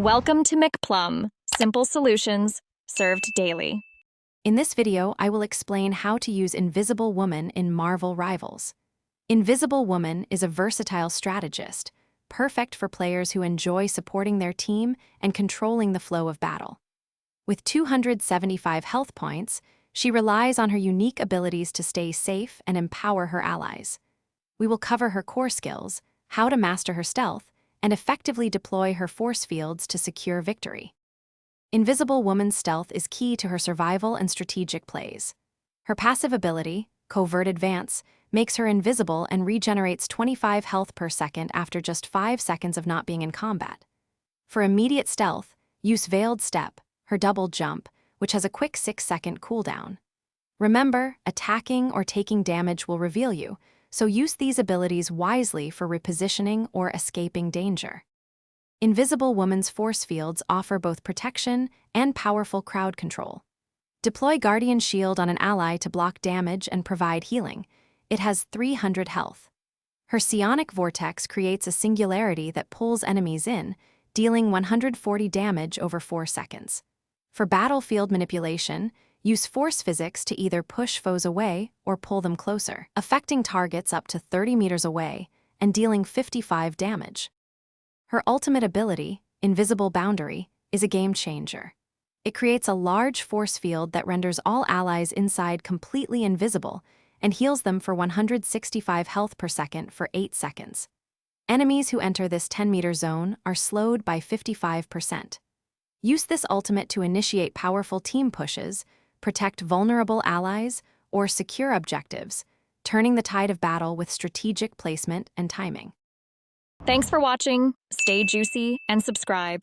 Welcome to McPlum, simple solutions served daily. In this video, I will explain how to use Invisible Woman in Marvel Rivals. Invisible Woman is a versatile strategist, perfect for players who enjoy supporting their team and controlling the flow of battle. With 275 health points, she relies on her unique abilities to stay safe and empower her allies. We will cover her core skills, how to master her stealth, and effectively deploy her force fields to secure victory. Invisible Woman's stealth is key to her survival and strategic plays. Her passive ability, Covert Advance, makes her invisible and regenerates 25 health per second after just 5 seconds of not being in combat. For immediate stealth, use Veiled Step, her double jump, which has a quick 6-second cooldown. Remember, attacking or taking damage will reveal you, so use these abilities wisely for repositioning or escaping danger. Invisible Woman's force fields offer both protection and powerful crowd control. Deploy Guardian Shield on an ally to block damage and provide healing. It has 300 health. Her Psionic Vortex creates a singularity that pulls enemies in, dealing 140 damage over 4 seconds. For battlefield manipulation, use force physics to either push foes away or pull them closer, affecting targets up to 30 meters away and dealing 55 damage. Her ultimate ability, Invisible Boundary, is a game changer. It creates a large force field that renders all allies inside completely invisible and heals them for 165 health per second for 8 seconds. Enemies who enter this 10-meter zone are slowed by 55%. Use this ultimate to initiate powerful team pushes, protect vulnerable allies, or secure objectives, turning the tide of battle with strategic placement and timing. Thanks for watching. Stay juicy and subscribe.